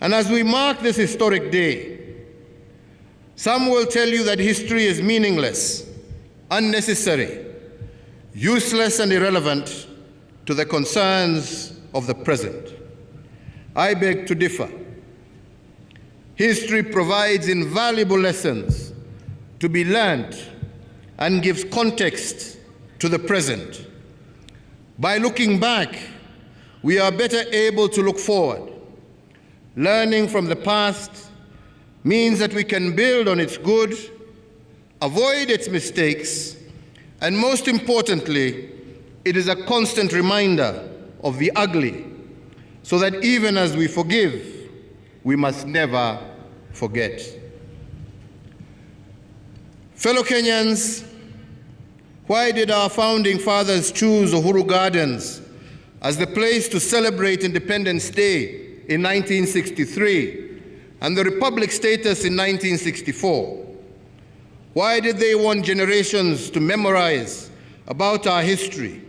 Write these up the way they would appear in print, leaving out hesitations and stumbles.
And as we mark this historic day, some will tell you that history is meaningless, unnecessary, useless, and irrelevant to the concerns of the present. I beg to differ. History provides invaluable lessons to be learned and gives context to the present. By looking back, we are better able to look forward. Learning from the past means that we can build on its good, avoid its mistakes, and most importantly, it is a constant reminder of the ugly, so that even as we forgive, we must never forget. Fellow Kenyans, why did our founding fathers choose Uhuru Gardens as the place to celebrate Independence Day in 1963 and the Republic status in 1964? Why did they want generations to memorize about our history,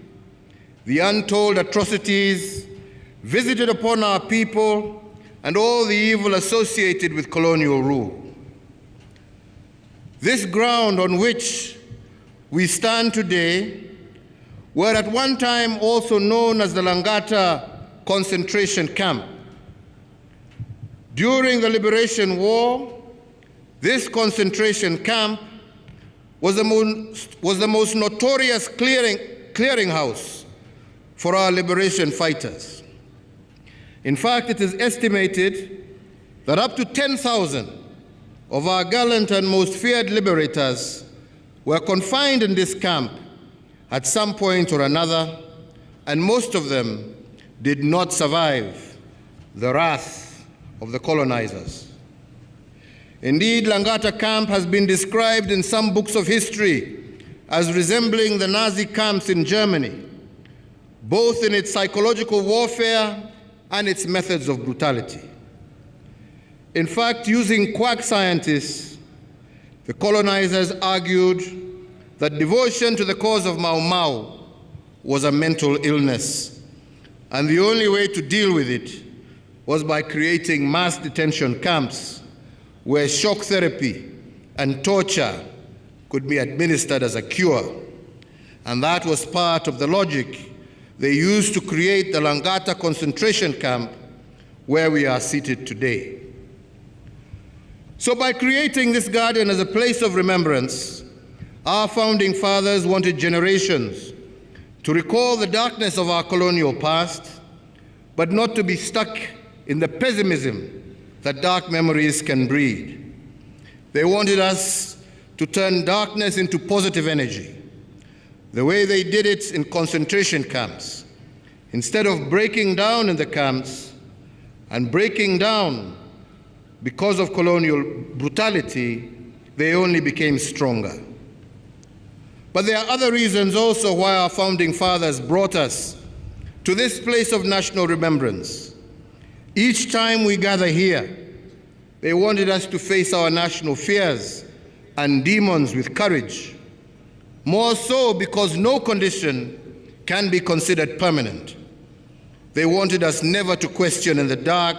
the untold atrocities visited upon our people, and all the evil associated with colonial rule? This ground on which we stand today were at one time also known as the Langata concentration camp. During the Liberation War, this concentration camp was the most notorious clearinghouse for our liberation fighters. In fact, it is estimated that up to 10,000 of our gallant and most feared liberators were confined in this camp at some point or another, and most of them did not survive the wrath of the colonizers. Indeed, Langata camp has been described in some books of history as resembling the Nazi camps in Germany, both in its psychological warfare and its methods of brutality. In fact, using quack scientists, the colonizers argued that devotion to the cause of Mau Mau was a mental illness, and the only way to deal with it was by creating mass detention camps where shock therapy and torture could be administered as a cure. And that was part of the logic they used to create the Langata concentration camp where we are seated today. So by creating this garden as a place of remembrance, our founding fathers wanted generations to recall the darkness of our colonial past, but not to be stuck in the pessimism that dark memories can breed. They wanted us to turn darkness into positive energy, the way they did it in concentration camps. Instead of breaking down in the camps and breaking down because of colonial brutality, they only became stronger. But there are other reasons also why our founding fathers brought us to this place of national remembrance. Each time we gather here, they wanted us to face our national fears and demons with courage, more so because no condition can be considered permanent. They wanted us never to question in the dark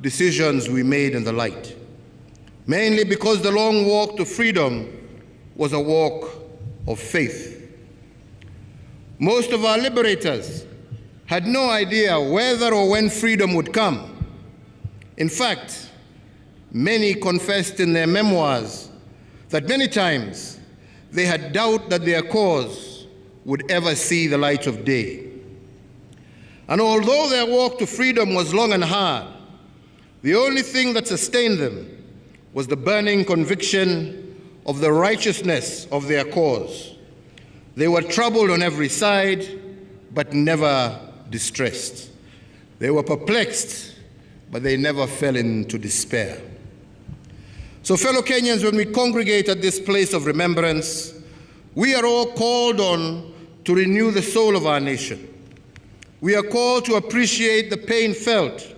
decisions we made in the light, mainly because the long walk to freedom was a walk of faith. Most of our liberators had no idea whether or when freedom would come. In fact, many confessed in their memoirs that many times they had doubt that their cause would ever see the light of day. And although their walk to freedom was long and hard, the only thing that sustained them was the burning conviction of the righteousness of their cause. They were troubled on every side, but never distressed. They were perplexed, but they never fell into despair. So, fellow Kenyans, when we congregate at this place of remembrance, we are all called on to renew the soul of our nation. We are called to appreciate the pain felt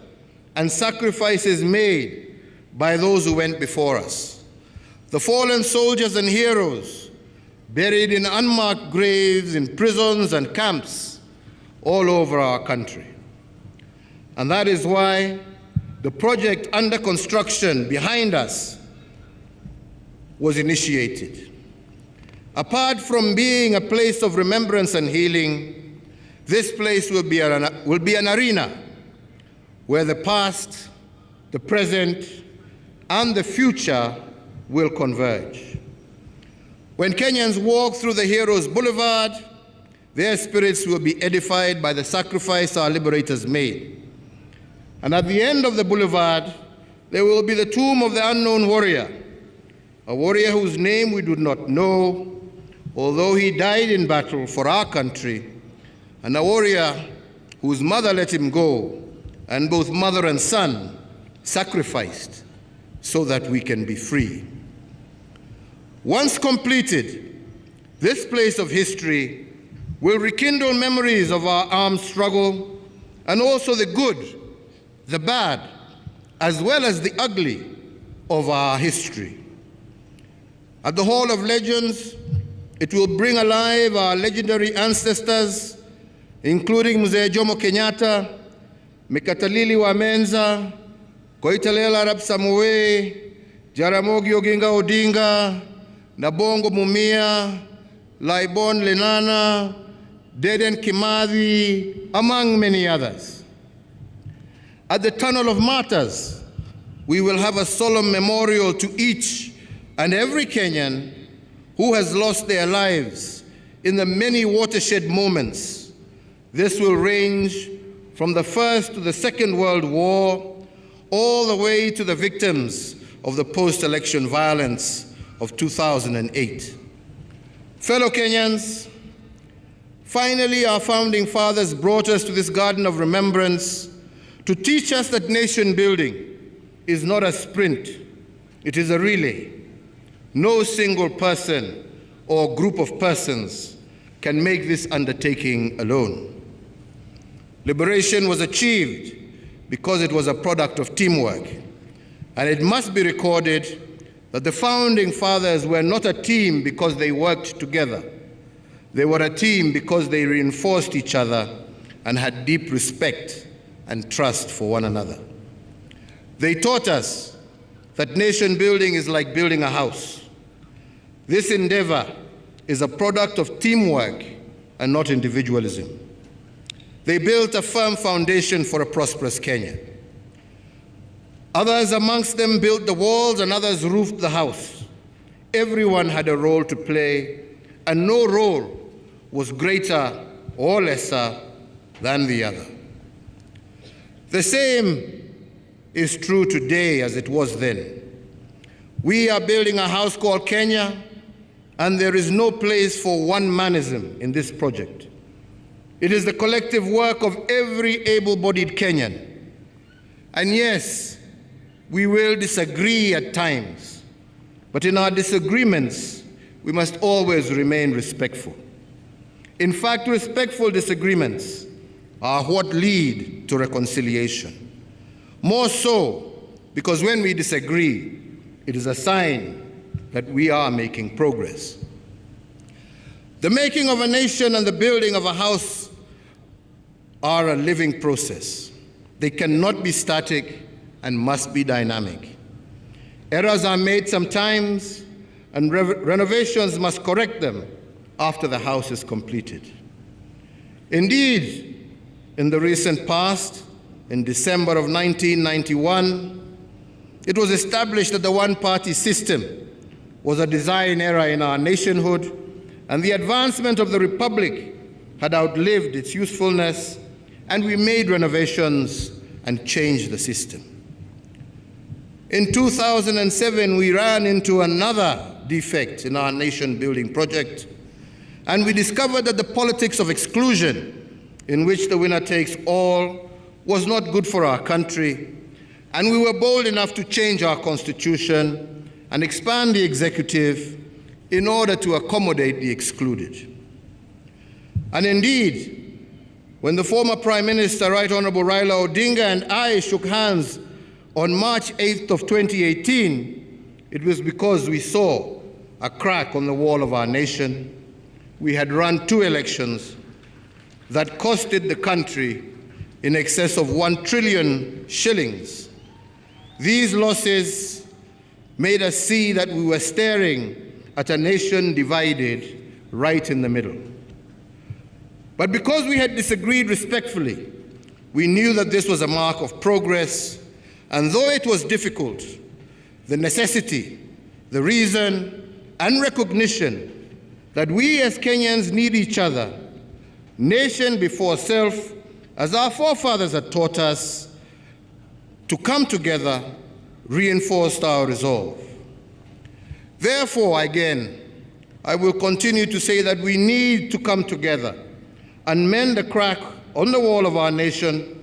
and sacrifices made by those who went before us. The fallen soldiers and heroes buried in unmarked graves in prisons and camps all over our country. And that is why the project under construction behind us was initiated. Apart from being a place of remembrance and healing, this place will be an arena where the past, the present, and the future will converge. When Kenyans walk through the Heroes Boulevard, their spirits will be edified by the sacrifice our liberators made. And at the end of the boulevard, there will be the tomb of the unknown warrior, a warrior whose name we do not know, although he died in battle for our country, and a warrior whose mother let him go, and both mother and son sacrificed so that we can be free. Once completed, this place of history will rekindle memories of our armed struggle and also the good, the bad, as well as the ugly of our history. At the Hall of Legends, it will bring alive our legendary ancestors, including Mzee Jomo Kenyatta, Mekatalili Wamenza, Koitalel Arap Samoei, Jaramogi Oginga Odinga, Nabongo Mumia, Laibon Lenana, Dedan Kimathi, among many others. At the Tunnel of Martyrs, we will have a solemn memorial to each and every Kenyan who has lost their lives in the many watershed moments. This will range from the First to the Second World War, all the way to the victims of the post-election violence of 2008. Fellow Kenyans, finally our founding fathers brought us to this garden of remembrance to teach us that nation building is not a sprint, it is a relay. No single person or group of persons can make this undertaking alone. Liberation was achieved because it was a product of teamwork, and it must be recorded that the founding fathers were not a team because they worked together. They were a team because they reinforced each other and had deep respect and trust for one another. They taught us that nation building is like building a house. This endeavor is a product of teamwork and not individualism. They built a firm foundation for a prosperous Kenya. Others amongst them built the walls and others roofed the house. Everyone had a role to play, and no role was greater or lesser than the other. The same is true today as it was then. We are building a house called Kenya, and there is no place for one-manism in this project. It is the collective work of every able-bodied Kenyan. And yes, we will disagree at times, but in our disagreements, we must always remain respectful. In fact, respectful disagreements are what lead to reconciliation. More so, because when we disagree, it is a sign that we are making progress. The making of a nation and the building of a house are a living process. They cannot be static and must be dynamic. Errors are made sometimes, and renovations must correct them after the house is completed. Indeed, in the recent past, in December of 1991, it was established that the one-party system was a design error in our nationhood, and the advancement of the Republic had outlived its usefulness, and we made renovations and changed the system. In 2007, we ran into another defect in our nation-building project, and we discovered that the politics of exclusion, in which the winner takes all, was not good for our country, and we were bold enough to change our constitution and expand the executive in order to accommodate the excluded. And indeed, when the former Prime Minister, Right Honorable Raila Odinga, and I shook hands on March 8th of 2018, it was because we saw a crack on the wall of our nation. We had run 2 elections that costed the country in excess of 1 trillion shillings These losses made us see that we were staring at a nation divided right in the middle. But because we had disagreed respectfully, we knew that this was a mark of progress, and though it was difficult, the necessity, the reason, and recognition that we as Kenyans need each other, nation before self, as our forefathers had taught us, to come together reinforced our resolve. Therefore, again, I will continue to say that we need to come together and mend the crack on the wall of our nation,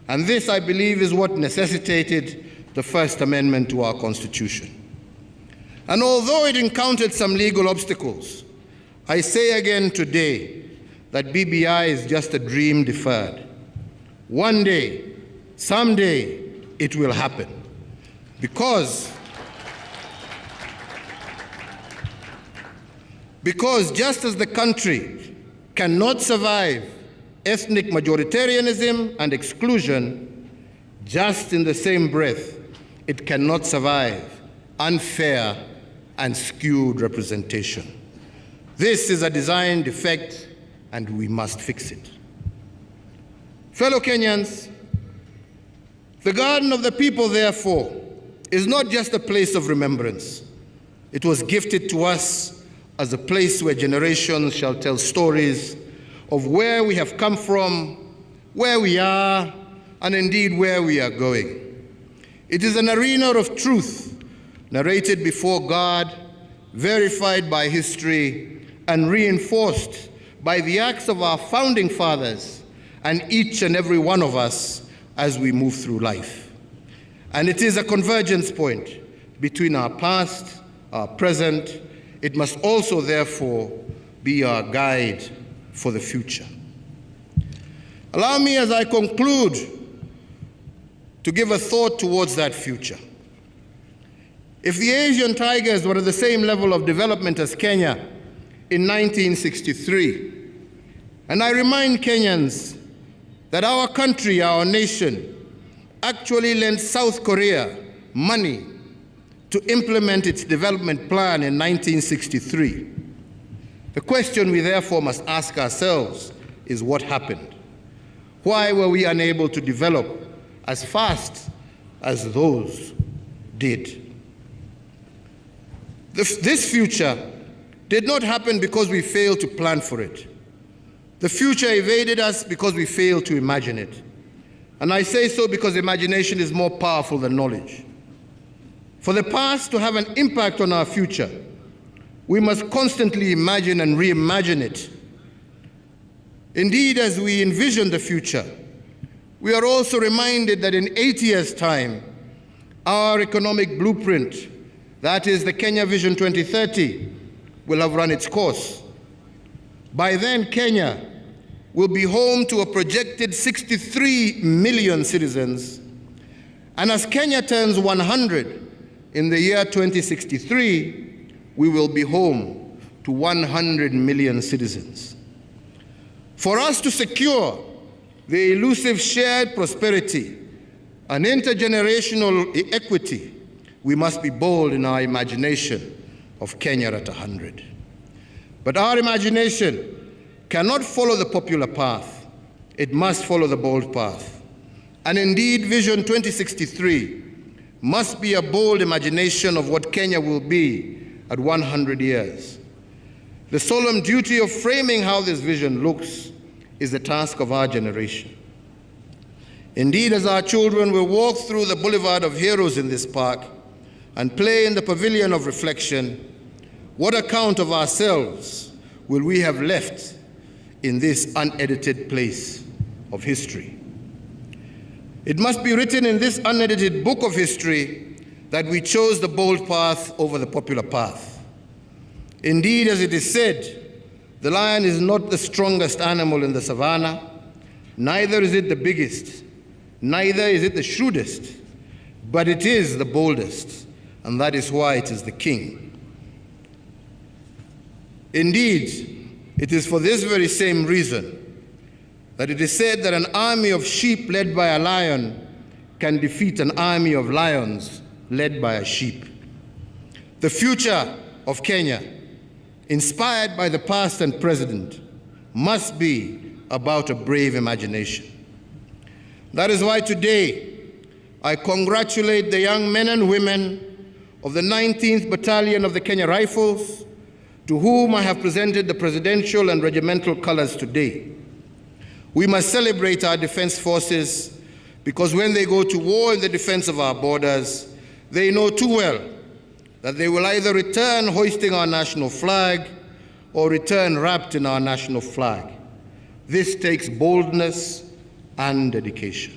and this, I believe, is what necessitated the First Amendment to our Constitution. And although it encountered some legal obstacles, I say again today that BBI is just a dream deferred. One day, someday, it will happen. Because just as the country cannot survive ethnic majoritarianism and exclusion, just in the same breath, it cannot survive unfair and skewed representation. This is a design defect, and we must fix it. Fellow Kenyans, the Garden of the People, therefore, is not just a place of remembrance. It was gifted to us as a place where generations shall tell stories of where we have come from, where we are, and indeed where we are going. It is an arena of truth, narrated before God, verified by history, and reinforced by the acts of our founding fathers and each and every one of us as we move through life. And it is a convergence point between our past, our present. It must also, therefore, be our guide for the future. Allow me, as I conclude, to give a thought towards that future. If the Asian tigers were at the same level of development as Kenya in 1963, and I remind Kenyans that our country, our nation, actually lent South Korea money to implement its development plan in 1963. The question we therefore must ask ourselves is what happened? Why were we unable to develop as fast as those did? This future did not happen because we failed to plan for it. The future evaded us because we failed to imagine it. And I say so because imagination is more powerful than knowledge. For the past to have an impact on our future, we must constantly imagine and reimagine it. Indeed, as we envision the future, we are also reminded that in 8 years' time, our economic blueprint, that is the Kenya Vision 2030, will have run its course. By then, Kenya will be home to a projected 63 million citizens. And as Kenya turns 100 in the year 2063, we will be home to 100 million citizens. For us to secure the elusive shared prosperity and intergenerational equity, we must be bold in our imagination of Kenya at 100. But our imagination cannot follow the popular path. It must follow the bold path. And indeed, Vision 2063 must be a bold imagination of what Kenya will be at 100 years. The solemn duty of framing how this vision looks is the task of our generation. Indeed, as our children will walk through the Boulevard of Heroes in this park and play in the Pavilion of Reflection, what account of ourselves will we have left in this unedited place of history? It must be written in this unedited book of history that we chose the bold path over the popular path. Indeed, as it is said, the lion is not the strongest animal in the savannah, neither is it the biggest, neither is it the shrewdest, but it is the boldest, and that is why it is the king. Indeed, it is for this very same reason that it is said that an army of sheep led by a lion can defeat an army of lions led by a sheep. The future of Kenya, inspired by the past and present, must be about a brave imagination. That is why today I congratulate the young men and women of the 19th Battalion of the Kenya Rifles, to whom I have presented the presidential and regimental colors today. We must celebrate our defense forces because when they go to war in the defense of our borders, they know too well that they will either return hoisting our national flag or return wrapped in our national flag. This takes boldness and dedication.